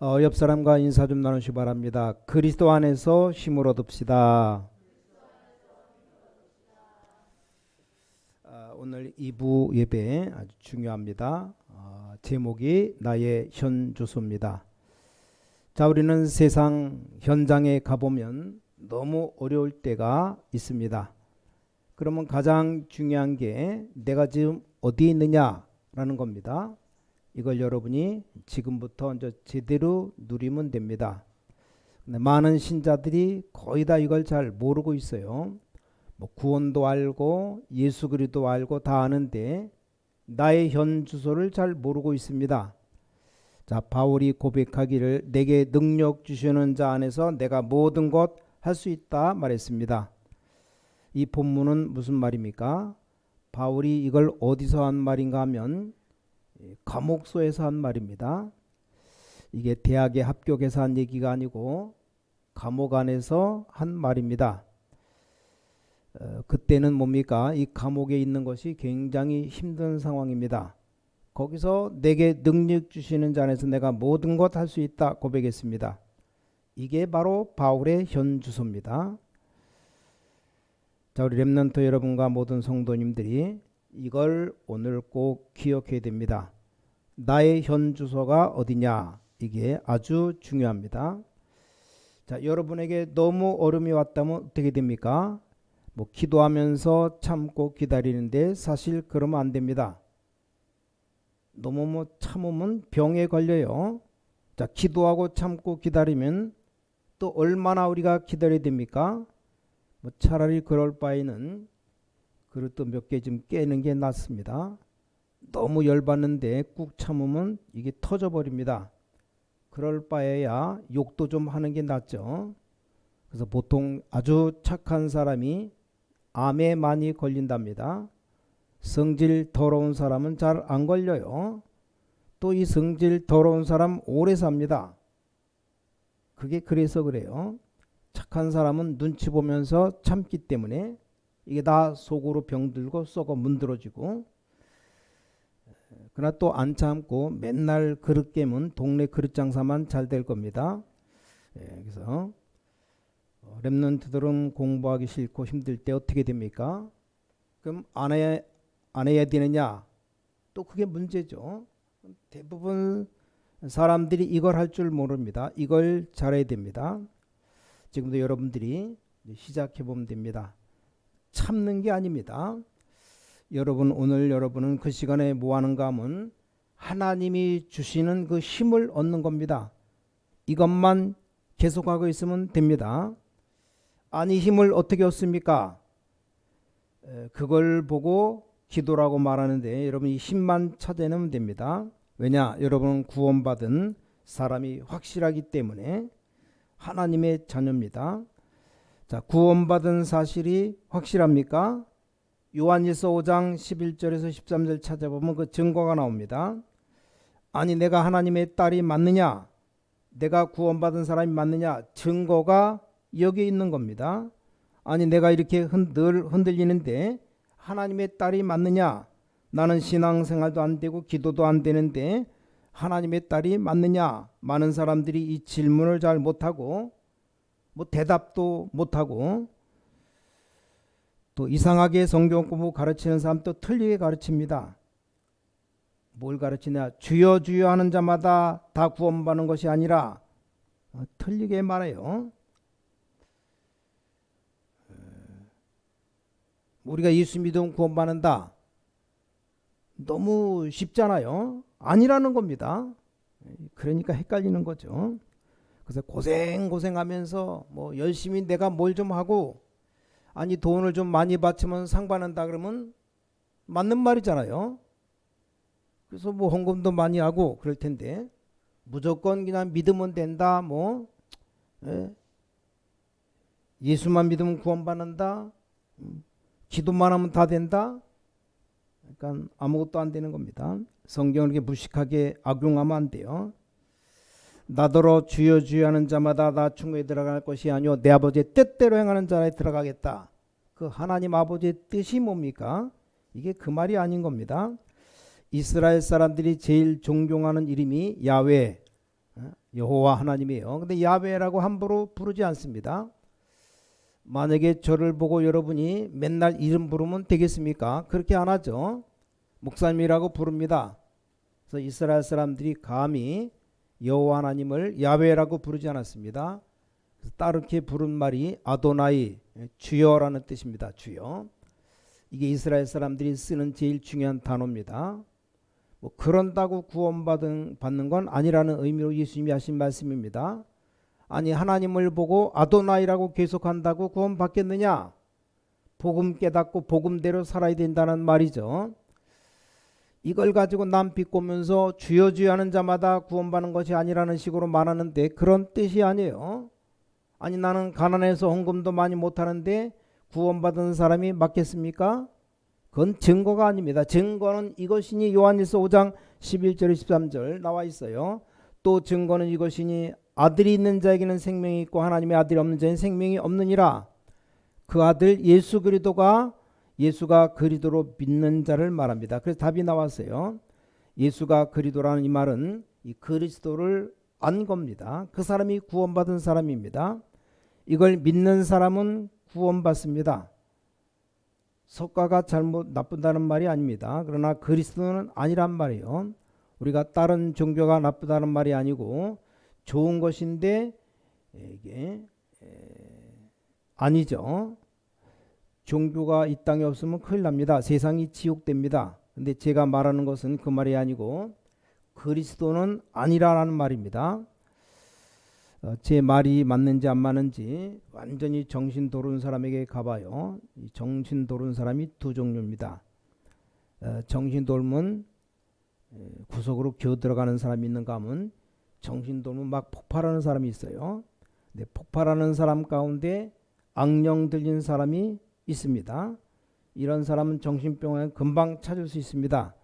옆 사람과 인사 좀 나누시 바랍니다. 그리스도 안에서 힘을 얻읍시다. 오늘 2부 예배 아주 중요합니다. 제목이 나의 현주소입니다. 자, 우리는 세상 현장에 가보면 너무 어려울 때가 있습니다. 그러면 가장 중요한 게 내가 지금 어디에 있느냐라는 겁니다. 이걸 여러분이 지금부터 이제 제대로 누리면 됩니다. 근데 많은 신자들이 거의 다 이걸 잘 모르고 있어요. 뭐 구원도 알고 예수 그리스도 알고 다 아는데 나의 현 주소를 잘 모르고 있습니다. 자, 바울이 고백하기를 내게 능력 주시는 자 안에서 내가 모든 것 할 수 있다 말했습니다. 이 본문은 무슨 말입니까? 바울이 이걸 어디서 한 말인가 하면 감옥소에서 한 말입니다. 이게 대학에 합격해서 한 얘기가 아니고 감옥 안에서 한 말입니다. 그때는 뭡니까? 이 감옥에 있는 것이 굉장히 힘든 상황입니다. 거기서 내게 능력 주시는 자 안에서 내가 모든 것 할 수 있다 고백했습니다. 이게 바로 바울의 현 주소입니다. 자, 우리 렘넌트 여러분과 모든 성도님들이 이걸 오늘 꼭 기억해야 됩니다. 나의 현 주소가 어디냐? 이게 아주 중요합니다. 자, 여러분에게 너무 어려움이 왔다면 어떻게 됩니까? 뭐 기도하면서 참고 기다리는데 사실 그러면 안 됩니다. 너무 참으면 병에 걸려요. 자, 기도하고 참고 기다리면 또 얼마나 우리가 기다려야 됩니까? 뭐 차라리 그럴 바에는 그릇도 몇 개 좀 깨는 게 낫습니다. 너무 열받는데 꾹 참으면 이게 터져버립니다. 그럴 바에야 욕도 좀 하는 게 낫죠. 그래서 보통 아주 착한 사람이 암에 많이 걸린답니다. 성질 더러운 사람은 잘 안 걸려요. 또 이 성질 더러운 사람 오래 삽니다. 그게 그래서 그래요. 착한 사람은 눈치 보면서 참기 때문에 이게 다 속으로 병들고 썩어 문드러지고, 그러나 또 안 참고 맨날 그릇 깨면 동네 그릇 장사만 잘 될 겁니다. 그래서 렘넌트들은 공부하기 싫고 힘들 때 어떻게 됩니까? 그럼 안 해야 되느냐? 또 그게 문제죠. 대부분 사람들이 이걸 할 줄 모릅니다. 이걸 잘해야 됩니다. 지금도 여러분들이 시작해 보면 됩니다. 참는 게 아닙니다. 오늘 여러분은 그 시간에 뭐 하는가 하면 하나님이 주시는 그 힘을 얻는 겁니다. 이것만 계속하고 있으면 됩니다. 아니, 힘을 어떻게 얻습니까? 그걸 보고 기도라고 말하는데 여러분 이 힘만 찾아내면 됩니다. 왜냐? 여러분은 구원받은 사람이 확실하기 때문에 하나님의 자녀입니다. 자, 구원받은 사실이 확실합니까? 요한일서 5장 11절에서 13절 찾아보면 그 증거가 나옵니다. 아니, 내가 하나님의 딸이 맞느냐? 내가 구원받은 사람이 맞느냐? 증거가 여기 있는 겁니다. 아니, 내가 이렇게 흔들리는데 하나님의 딸이 맞느냐? 나는 신앙생활도 안 되고 기도도 안 되는데 하나님의 딸이 맞느냐? 많은 사람들이 이 질문을 잘 못하고 뭐 대답도 못하고 또 이상하게 성경 공부 가르치는 사람도 틀리게 가르칩니다. 뭘 가르치냐? 주여 주여 하는 자마다 다 구원받는 것이 아니라 틀리게 말해요. 우리가 예수 믿으면 구원받는다. 너무 쉽잖아요. 아니라는 겁니다. 그러니까 헷갈리는 거죠. 그래서 고생하면서 뭐 열심히 내가 뭘 좀 하고, 아니 돈을 좀 많이 바치면 상 받는다 그러면 맞는 말이잖아요. 그래서 뭐 헌금도 많이 하고 그럴 텐데 무조건 그냥 믿으면 된다, 뭐 예수만 믿으면 구원받는다, 기도만 하면 다 된다. 그러니까 아무것도 안 되는 겁니다. 성경을 이렇게 무식하게 악용하면 안 돼요. 나더러 주여 주여 하는 자마다 나 천국에 들어갈 것이 아니오 내 아버지의 뜻대로 행하는 자에 들어가겠다. 그 하나님 아버지의 뜻이 뭡니까? 이게 그 말이 아닌 겁니다. 이스라엘 사람들이 제일 존경하는 이름이 야훼, 여호와 하나님이에요. 근데 야훼라고 함부로 부르지 않습니다. 만약에 저를 보고 여러분이 맨날 이름 부르면 되겠습니까? 그렇게 안 하죠. 목사님이라고 부릅니다. 그래서 이스라엘 사람들이 감히 여호와 하나님을 야훼라고 부르지 않았습니다. 그래서 따르게 부른 말이 아도나이, 주여라는 뜻입니다. 주여. 이게 이스라엘 사람들이 쓰는 제일 중요한 단어입니다. 뭐 그런다고 구원받는 건 아니라는 의미로 예수님이 하신 말씀입니다. 아니 하나님을 보고 아도나이라고 계속한다고 구원받겠느냐? 복음 깨닫고 복음대로 살아야 된다는 말이죠. 이걸 가지고 남 비꼬면서 주여 주여 하는 자마다 구원받는 것이 아니라는 식으로 말하는데 그런 뜻이 아니에요. 아니 나는 가난해서 헌금도 많이 못하는데 구원받은 사람이 맞겠습니까? 그건 증거가 아닙니다. 증거는 이것이니 요한일서 5장 11절 13절 나와 있어요. 또 증거는 이것이니 아들이 있는 자에게는 생명이 있고 하나님의 아들이 없는 자에게는 생명이 없느니라. 그 아들 예수가 그리스도로 믿는 자를 말합니다. 그래서 답이 나왔어요. 예수가 그리스도라는 이 말은 이 그리스도를 안 겁니다. 그 사람이 구원받은 사람입니다. 이걸 믿는 사람은 구원받습니다. 석가가 잘못 나쁘다는 말이 아닙니다. 그러나 그리스도는 아니란 말이에요. 우리가 다른 종교가 나쁘다는 말이 아니고 좋은 것인데 이게 아니죠. 종교가 이 땅에 없으면 큰일 납니다. 세상이 지옥됩니다. 근데 제가 말하는 것은 그 말이 아니고 그리스도는 아니라는 말입니다. 제 말이 맞는지 안 맞는지 완전히 정신 도른 사람에게 가봐요. 이 정신 도른 사람이 두 종류입니다. 정신 돌면 구석으로 기어 들어가는 사람이 있는가 하면 정신 돌면 막 폭발하는 사람이 있어요. 근데 폭발하는 사람 가운데 악령 들린 사람이 있습니다. 이런 사람은 정신병원에 금방 찾을 수 있습니다.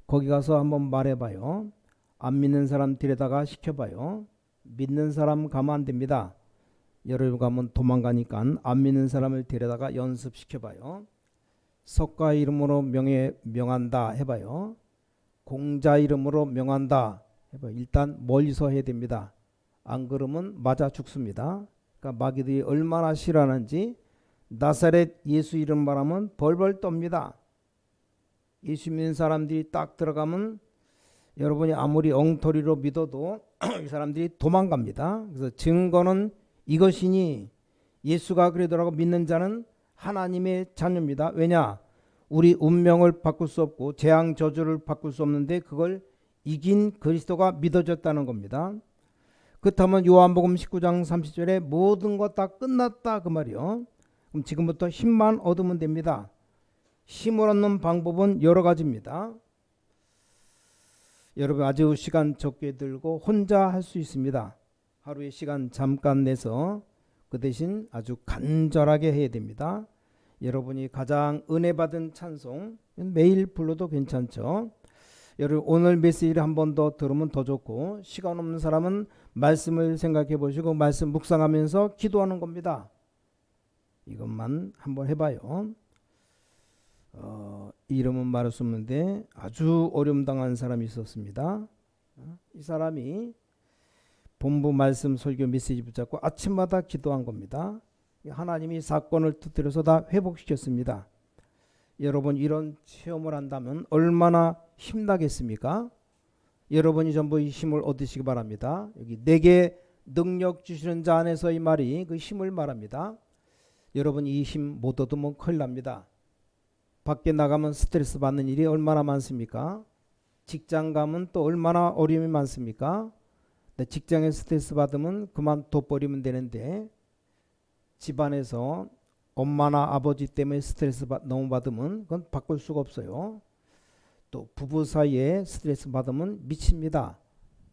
거기 가서 한번 말해봐요. 안 믿는 사람 데려다가 시켜봐요. 믿는 사람 가면 안 됩니다. 여러분 가면 도망가니까 안 믿는 사람을 데려다가 연습시켜봐요. 석가 이름으로 명한다 해봐요. 공자 이름으로 명한다 해봐요. 일단 멀리서 해야 됩니다. 안 그러면 맞아 죽습니다. 그러니까 마귀들이 얼마나 싫어하는지 나사렛 예수 이름 말하면 벌벌 떱니다. 예수 믿는 사람들이 딱 들어가면 여러분이 아무리 엉터리로 믿어도 이 사람들이 도망갑니다. 그래서 증거는 이것이니 예수가 그리스도라고 믿는 자는 하나님의 자녀입니다. 왜냐? 우리 운명을 바꿀 수 없고 재앙 저주를 바꿀 수 없는데 그걸 이긴 그리스도가 믿어졌다는 겁니다. 그렇다면 요한복음 19장 30절에 모든 것 다 끝났다 그 말이요. 그럼 지금부터 힘만 얻으면 됩니다. 힘을 얻는 방법은 여러 가지입니다. 여러분 아주 시간 적게 들고 혼자 할 수 있습니다. 하루에 시간 잠깐 내서 그 대신 아주 간절하게 해야 됩니다. 여러분이 가장 은혜 받은 찬송 매일 불러도 괜찮죠. 여러분 오늘 메시지를 한 번 더 들으면 더 좋고 시간 없는 사람은 말씀을 생각해 보시고 말씀 묵상하면서 기도하는 겁니다. 이것만 한번 해봐요. 이름은 말할 수 없는데 아주 어려움 당한 사람이 있었습니다. 이 사람이 본부 말씀 설교 메시지 붙잡고 아침마다 기도한 겁니다. 하나님이 사건을 터뜨려서 다 회복시켰습니다. 여러분 이런 체험을 한다면 얼마나 힘나겠습니까? 여러분이 전부 이 힘을 얻으시기 바랍니다. 여기 내게 능력 주시는 자 안에서 이 말이 그 힘을 말합니다. 여러분 이 힘 못 얻으면 큰일 납니다. 밖에 나가면 스트레스 받는 일이 얼마나 많습니까? 직장 가면 또 얼마나 어려움이 많습니까? 직장에 스트레스 받으면 그만 둬버리면 되는데 집안에서 엄마나 아버지 때문에 스트레스 너무 받으면 그건 바꿀 수가 없어요. 또 부부 사이에 스트레스 받으면 미칩니다.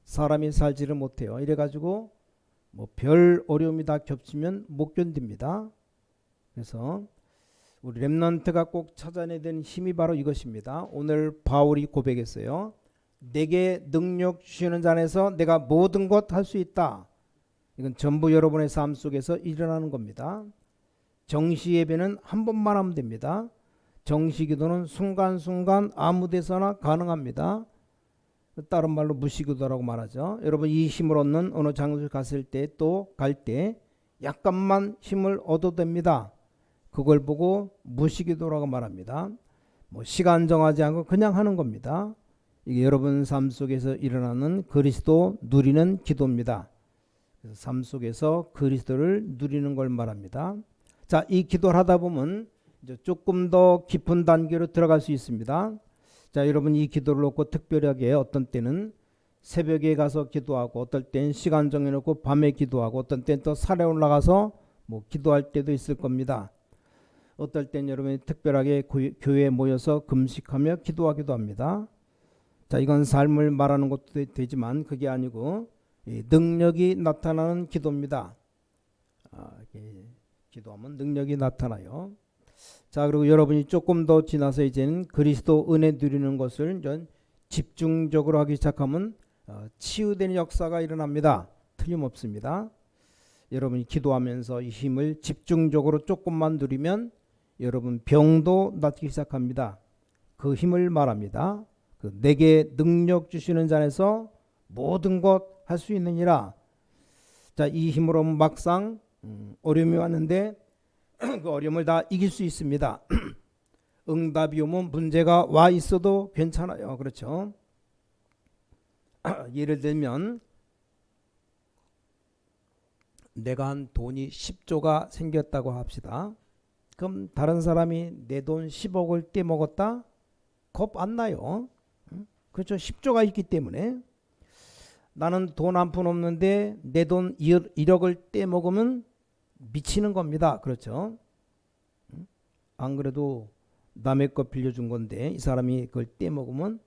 사람이 살지를 못해요. 이래가지고 뭐 별 어려움이 다 겹치면 못 견딥니다. 그래서 우리 렘넌트가 꼭 찾아내야 되는 힘이 바로 이것입니다. 오늘 바울이 고백했어요. 내게 능력 주시는 자 안에서 내가 모든 것 할 수 있다. 이건 전부 여러분의 삶 속에서 일어나는 겁니다. 정시 예배는 한 번만 하면 됩니다. 정시 기도는 순간순간 아무 데서나 가능합니다. 다른 말로 무시기도라고 말하죠. 여러분 이 힘을 얻는 어느 장소에 갔을 때 또 갈 때 약간만 힘을 얻어도 됩니다. 그걸 보고 무시기도라고 말합니다. 뭐 시간 정하지 않고 그냥 하는 겁니다. 이게 여러분 삶 속에서 일어나는 그리스도 누리는 기도입니다. 그래서 삶 속에서 그리스도를 누리는 걸 말합니다. 자, 이 기도를 하다 보면 이제 조금 더 깊은 단계로 들어갈 수 있습니다. 자, 여러분 이 기도를 놓고 특별하게 어떤 때는 새벽에 가서 기도하고 어떨 땐 시간 정해놓고 밤에 기도하고 어떤 땐 또 산에 올라가서 뭐 기도할 때도 있을 겁니다. 어떨 땐 여러분이 특별하게 교회에 모여서 금식하며 기도하기도 합니다. 자, 이건 삶을 말하는 것도 되지만 그게 아니고 능력이 나타나는 기도입니다. 기도하면 능력이 나타나요. 자, 그리고 여러분이 조금 더 지나서 이제는 그리스도 은혜 누리는 것을 집중적으로 하기 시작하면 치유되는 역사가 일어납니다. 틀림없습니다. 여러분이 기도하면서 이 힘을 집중적으로 조금만 누리면 여러분 병도 낫기 시작합니다. 그 힘을 말합니다. 내게 능력 주시는 자 안에서 모든 것 할 수 있느니라. 자, 이 힘으로 막상 어려움이 왔는데 그 어려움을 다 이길 수 있습니다. 응답이 오면 문제가 와 있어도 괜찮아요. 그렇죠? 예를 들면 내가 한 돈이 10조가 생겼다고 합시다. 그럼 다른 사람이 내 돈 10억을 떼먹었다? 겁 안 나요. 그렇죠? 10조가 있기 때문에. 나는 돈 한 푼 없는데 내 돈 1억을 떼먹으면 미치는 겁니다. 그렇죠? 안 그래도 남의 거 빌려준 건데 이 사람이 그걸 떼먹으면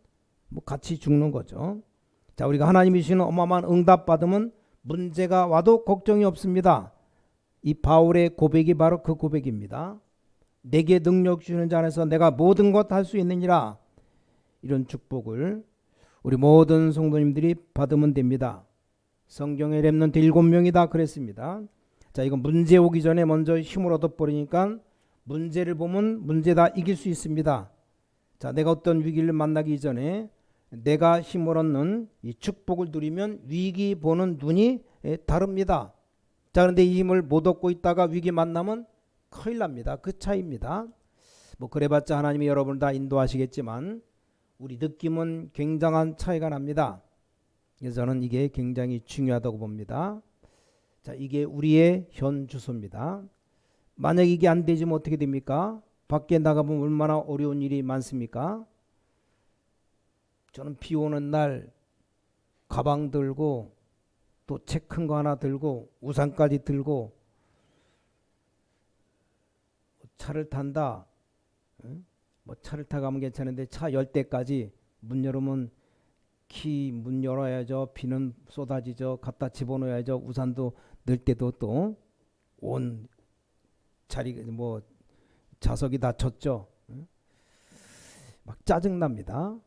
뭐 같이 죽는 거죠. 자, 우리가 하나님이 주시는 어마어마한 응답 받으면 문제가 와도 걱정이 없습니다. 이 바울의 고백이 바로 그 고백입니다. 내게 능력 주는 자 안에서 내가 모든 것 할 수 있느니라. 이런 축복을 우리 모든 성도님들이 받으면 됩니다. 성경의 렘넌트 7명이 다 그랬습니다. 자, 이건 문제 오기 전에 먼저 힘을 얻어버리니까 문제를 보면 문제 다 이길 수 있습니다. 자, 내가 어떤 위기를 만나기 전에 내가 힘을 얻는 이 축복을 누리면 위기 보는 눈이 다릅니다. 자, 그런데 이 힘을 못 얻고 있다가 위기 만나면 큰일 납니다. 그 차이입니다. 뭐 그래봤자 하나님이 여러분을 다 인도하시겠지만 우리 느낌은 굉장한 차이가 납니다. 그래서 저는 이게 굉장히 중요하다고 봅니다. 자, 이게 우리의 현 주소입니다. 만약 이게 안 되지면 어떻게 됩니까? 밖에 나가보면 얼마나 어려운 일이 많습니까? 저는 비 오는 날 가방 들고 또 책 큰 거 하나 들고 우산까지 들고 차를 탄다. 뭐 차를 타고 가면 괜찮은데 차 열 때까지 문 열으면 키 문 열어야죠. 비는 쏟아지죠. 갖다 집어넣어야죠. 우산도 넣을 때도 또 온 자리 뭐 좌석이 닫혔죠. 막 짜증납니다.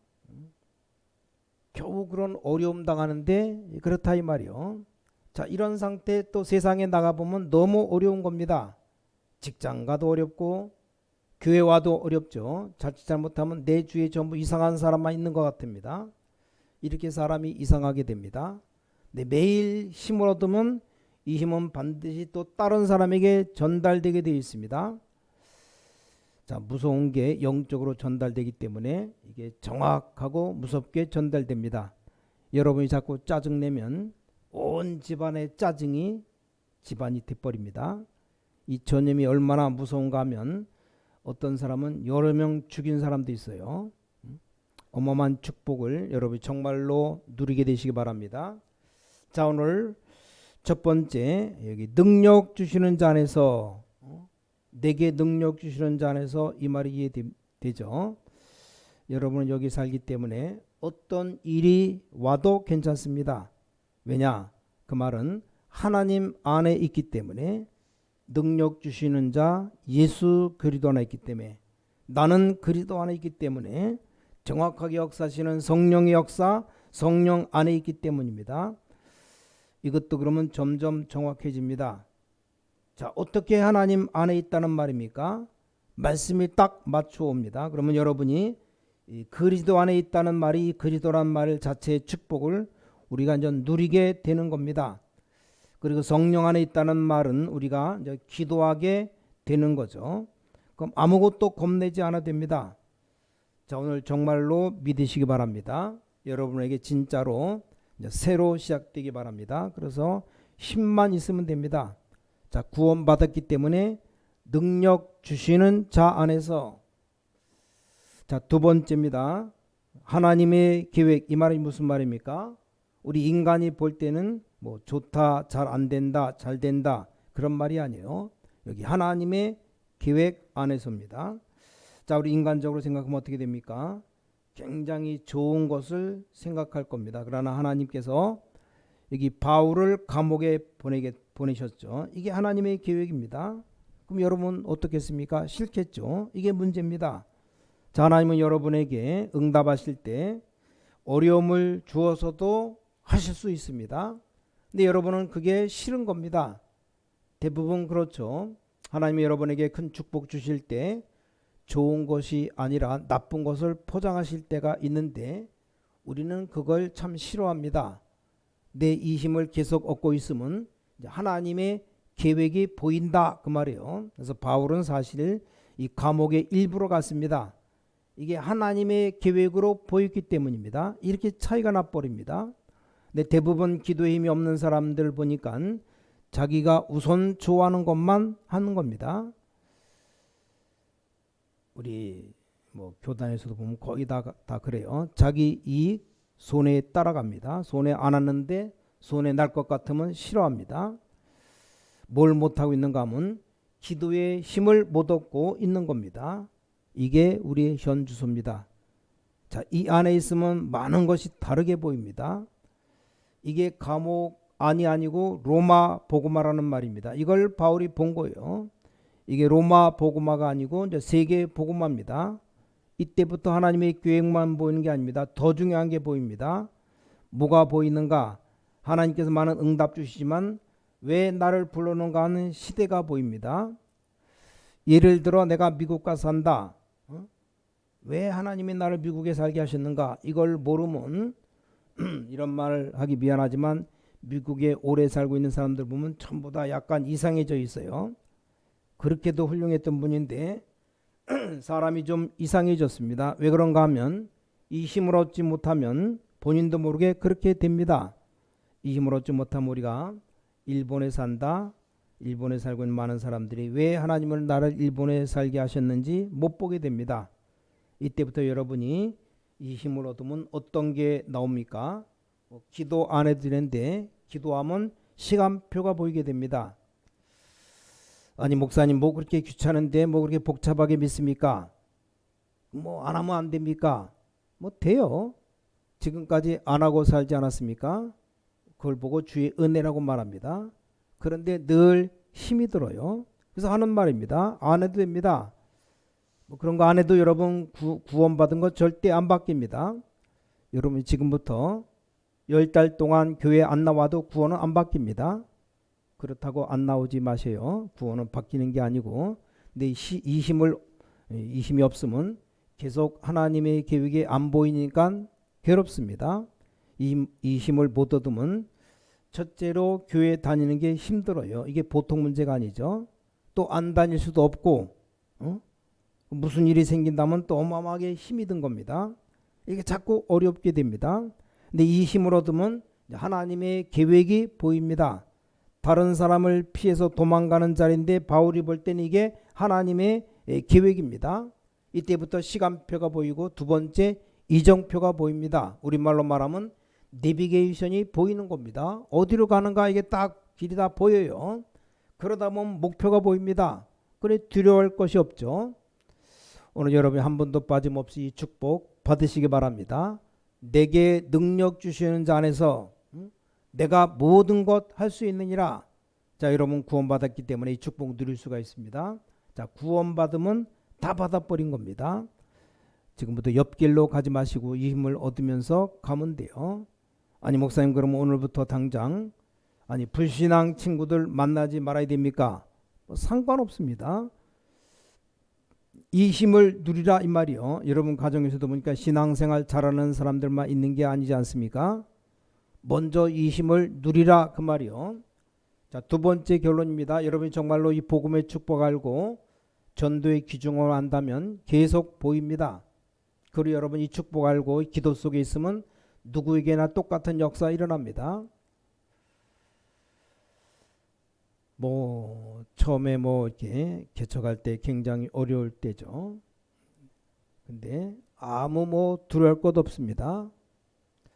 겨우 그런 어려움 당하는데 그렇다 이 말이요. 자, 이런 상태 또 세상에 나가보면 너무 어려운 겁니다. 직장 가도 어렵고 교회 와도 어렵죠. 자칫 잘못하면 내 주위에 전부 이상한 사람만 있는 것 같습니다. 이렇게 사람이 이상하게 됩니다. 근데 매일 힘을 얻으면 이 힘은 반드시 또 다른 사람에게 전달되게 되어 있습니다. 자, 무서운 게 영적으로 전달되기 때문에 이게 정확하고 무섭게 전달됩니다. 여러분이 자꾸 짜증내면 온 집안의 짜증이 집안이 돼버립니다. 이 전염이 얼마나 무서운가 하면 어떤 사람은 여러 명 죽인 사람도 있어요. 어마어마한 축복을 여러분이 정말로 누리게 되시기 바랍니다. 자, 오늘 첫 번째 여기 능력 주시는 자 안에서 내게 능력 주시는 자 안에서 이 말이 이해되죠. 여러분은 여기 살기 때문에 어떤 일이 와도 괜찮습니다. 왜냐? 그 말은 하나님 안에 있기 때문에 능력 주시는 자 예수 그리스도 안에 있기 때문에 나는 그리스도 안에 있기 때문에 정확하게 역사하시는 성령의 역사 성령 안에 있기 때문입니다. 이것도 그러면 점점 정확해집니다. 자, 어떻게 하나님 안에 있다는 말입니까? 말씀이 딱 맞춰 옵니다. 그러면 여러분이 이 그리스도 안에 있다는 말이 그리스도란 말 자체의 축복을 우리가 이제 누리게 되는 겁니다. 그리고 성령 안에 있다는 말은 우리가 이제 기도하게 되는 거죠. 그럼 아무것도 겁내지 않아도 됩니다. 자, 오늘 정말로 믿으시기 바랍니다. 여러분에게 진짜로 이제 새로 시작되기 바랍니다. 그래서 힘만 있으면 됩니다. 자, 구원받았기 때문에 능력 주시는 자 안에서. 자, 두 번째입니다. 하나님의 계획. 이 말이 무슨 말입니까? 우리 인간이 볼 때는 뭐 좋다, 잘 안 된다, 잘 된다 그런 말이 아니에요. 여기 하나님의 계획 안에서입니다. 자, 우리 인간적으로 생각하면 어떻게 됩니까? 굉장히 좋은 것을 생각할 겁니다. 그러나 하나님께서 여기 바울을 감옥에 보내셨죠. 이게 하나님의 계획입니다. 그럼 여러분 어떻겠습니까? 싫겠죠. 이게 문제입니다. 자, 하나님은 여러분에게 응답하실 때 어려움을 주어서도 하실 수 있습니다. 근데 여러분은 그게 싫은 겁니다. 대부분 그렇죠. 하나님이 여러분에게 큰 축복 주실 때 좋은 것이 아니라 나쁜 것을 포장하실 때가 있는데 우리는 그걸 참 싫어합니다. 내 이 힘을 계속 얻고 있으면 하나님의 계획이 보인다 그 말이에요. 그래서 바울은 사실 이 감옥에 일부러 갔습니다. 이게 하나님의 계획으로 보였기 때문입니다. 이렇게 차이가 나버립니다. 근데 대부분 기도에 힘이 없는 사람들 보니까 자기가 우선 좋아하는 것만 하는 겁니다. 우리 뭐 교단에서도 보면 거의 다 그래요. 자기 이익 손해에 따라갑니다. 손해 안 하는데 손해 날 것 같으면 싫어합니다. 뭘 못하고 있는가 하면 기도의 힘을 못 얻고 있는 겁니다. 이게 우리의 현 주소입니다. 자, 이 안에 있으면 많은 것이 다르게 보입니다. 이게 감옥 안이 아니고 로마 복음화라는 말입니다. 이걸 바울이 본 거예요. 이게 로마 복음화가 아니고 이제 세계 복음화입니다. 이때부터 하나님의 계획만 보이는 게 아닙니다. 더 중요한 게 보입니다. 뭐가 보이는가? 하나님께서 많은 응답 주시지만 왜 나를 불러놓은가 하는 시대가 보입니다. 예를 들어 내가 미국 가서 산다. 왜 하나님이 나를 미국에 살게 하셨는가? 이걸 모르면 이런 말을 하기 미안하지만 미국에 오래 살고 있는 사람들 보면 전부 다 약간 이상해져 있어요. 그렇게도 훌륭했던 분인데 사람이 좀 이상해졌습니다. 왜 그런가 하면 이 힘을 얻지 못하면 본인도 모르게 그렇게 됩니다. 이 힘을 얻지 못하면 우리가 일본에 산다. 일본에 살고 있는 많은 사람들이 왜 하나님을 나를 일본에 살게 하셨는지 못 보게 됩니다. 이때부터 여러분이 이 힘을 얻으면 어떤 게 나옵니까? 기도 안 해도 되는데 기도하면 시간표가 보이게 됩니다. 아니 목사님 뭐 그렇게 귀찮은데 뭐 그렇게 복잡하게 믿습니까? 뭐 안 하면 안 됩니까? 뭐 돼요. 지금까지 안 하고 살지 않았습니까? 그걸 보고 주의 은혜라고 말합니다. 그런데 늘 힘이 들어요. 그래서 하는 말입니다. 안 해도 됩니다. 뭐 그런 거 안 해도 여러분 구원받은 거 절대 안 바뀝니다. 여러분 지금부터 10달 동안 교회 안 나와도 구원은 안 바뀝니다. 그렇다고 안 나오지 마세요. 구원은 바뀌는 게 아니고. 근데 이 힘이 없으면 계속 하나님의 계획이 안 보이니까 괴롭습니다. 이 힘을 못 얻으면 첫째로 교회 다니는 게 힘들어요. 이게 보통 문제가 아니죠. 또 안 다닐 수도 없고 무슨 일이 생긴다면 또 어마어마하게 힘이 든 겁니다. 이게 자꾸 어렵게 됩니다. 근데 이 힘을 얻으면 하나님의 계획이 보입니다. 다른 사람을 피해서 도망가는 자리인데 바울이 볼 때는 이게 하나님의 계획입니다. 이때부터 시간표가 보이고 두 번째 이정표가 보입니다. 우리말로 말하면 내비게이션이 보이는 겁니다. 어디로 가는가 이게 딱 길이 다 보여요. 그러다 보면 목표가 보입니다. 그래 두려워할 것이 없죠. 오늘 여러분이 한 번도 빠짐없이 이 축복 받으시기 바랍니다. 내게 능력 주시는 자 안에서 내가 모든 것 할 수 있느니라. 자, 여러분 구원받았기 때문에 이 축복 누릴 수가 있습니다. 자, 구원받으면 다 받아버린 겁니다. 지금부터 옆길로 가지 마시고 이 힘을 얻으면서 가면 돼요. 아니 목사님 그러면 오늘부터 당장 아니 불신앙 친구들 만나지 말아야 됩니까? 뭐 상관없습니다. 이 힘을 누리라 이 말이요. 여러분 가정에서도 보니까 신앙생활 잘하는 사람들만 있는 게 아니지 않습니까? 먼저 이 힘을 누리라 그 말이요. 자, 두 번째 결론입니다. 여러분이 정말로 이 복음의 축복 알고 전도의 귀중을 안다면 계속 보입니다. 그리고 여러분 이 축복 알고 기도 속에 있으면 누구에게나 똑같은 역사 일어납니다. 처음에 이렇게 개척할 때 굉장히 어려울 때죠. 근데 아무 두려울 것 없습니다.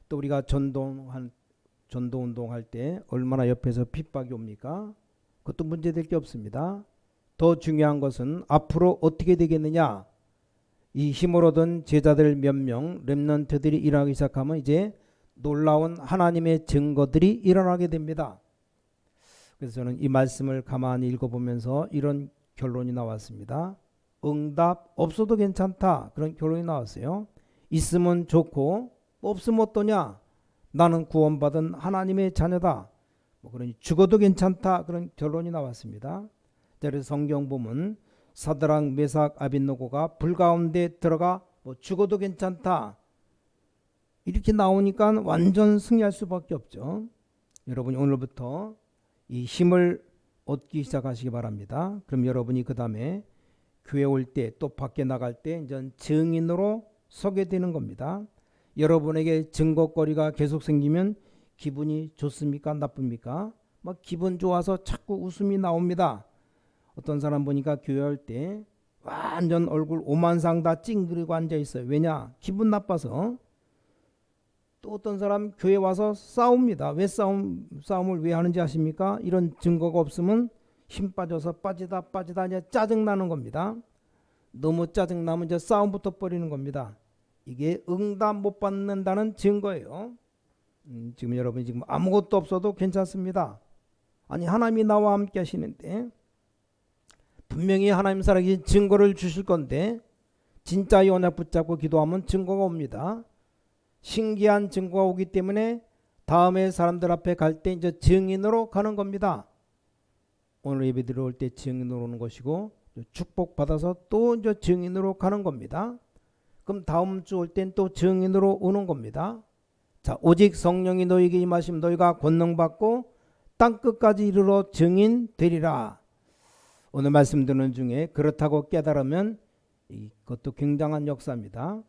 또 우리가 전도 운동할 때 얼마나 옆에서 핍박이 옵니까? 그것도 문제될 게 없습니다. 더 중요한 것은 앞으로 어떻게 되겠느냐. 이 힘을 얻은 제자들 몇 명 렘넌트들이 일어나기 시작하면 이제 놀라운 하나님의 증거들이 일어나게 됩니다. 그래서 저는 이 말씀을 가만히 읽어보면서 이런 결론이 나왔습니다. 응답 없어도 괜찮다, 그런 결론이 나왔어요. 있으면 좋고 없으면 어떠냐, 나는 구원받은 하나님의 자녀다, 그러니 죽어도 괜찮다, 그런 결론이 나왔습니다. 그래서 성경 보면 사드락 메삭 아벳느고가 불 가운데 들어가 죽어도 괜찮다 이렇게 나오니까 완전 승리할 수밖에 없죠. 여러분이 오늘부터 이 힘을 얻기 시작하시기 바랍니다. 그럼 여러분이 그 다음에 교회 올 때 또 밖에 나갈 때 이제 증인으로 서게 되는 겁니다. 여러분에게 증거거리가 계속 생기면 기분이 좋습니까? 나쁩니까? 기분 좋아서 자꾸 웃음이 나옵니다. 어떤 사람 보니까 교회 할 때 완전 얼굴 오만상 다 찡그리고 앉아 있어요. 왜냐? 기분 나빠서. 또 어떤 사람 교회 와서 싸웁니다. 왜 싸움을 왜 하는지 아십니까? 이런 증거가 없으면 힘 빠져서 빠지다 이제 짜증나는 겁니다. 너무 짜증나면 이제 싸움부터 벌이는 겁니다. 이게 응답 못 받는다는 증거예요. 지금 여러분이 지금 아무것도 없어도 괜찮습니다. 아니 하나님이 나와 함께 하시는데 분명히 하나님 살아계신 증거를 주실 건데 진짜 언약 붙잡고 기도하면 증거가 옵니다. 신기한 증거가 오기 때문에 다음에 사람들 앞에 갈 때 이제 증인으로 가는 겁니다. 오늘 예배 들어올 때 증인으로 오는 것이고 축복받아서 또 이제 증인으로 가는 겁니다. 그럼 다음 주 올 땐 또 증인으로 오는 겁니다. 자, 오직 성령이 너희에게 임하시면 너희가 권능받고 땅끝까지 이르러 증인 되리라. 오늘 말씀 듣는 중에 그렇다고 깨달으면 이것도 굉장한 역사입니다.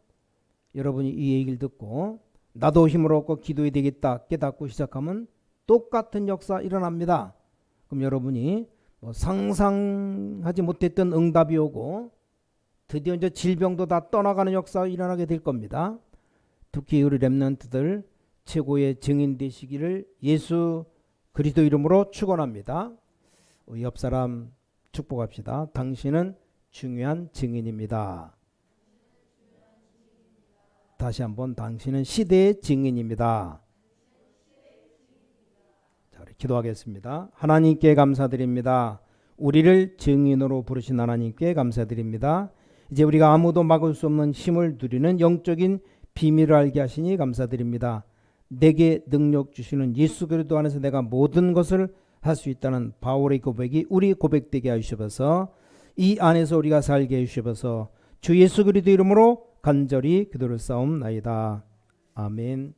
여러분이 이 얘기를 듣고 나도 힘을 얻고 기도해야 되겠다 깨닫고 시작하면 똑같은 역사 일어납니다. 그럼 여러분이 상상하지 못했던 응답이 오고 드디어 이제 질병도 다 떠나가는 역사가 일어나게 될 겁니다. 특히 우리 렘넌트들 최고의 증인 되시기를 예수 그리스도 이름으로 축원합니다. 옆 사람 축복합시다. 당신은 중요한 증인입니다. 다시 한번 당신은 시대의 증인입니다. 자, 우리 기도하겠습니다. 하나님께 감사드립니다. 우리를 증인으로 부르신 하나님께 감사드립니다. 이제 우리가 아무도 막을 수 없는 힘을 누리는 영적인 비밀을 알게 하시니 감사드립니다. 내게 능력 주시는 예수 그리스도 안에서 내가 모든 것을 할 수 있다는 바울의 고백이 우리 고백되게 하시옵소서. 이 안에서 우리가 살게 해주시옵소서. 주 예수 그리스도 이름으로 간절히 기도를 싸움나이다. 아멘.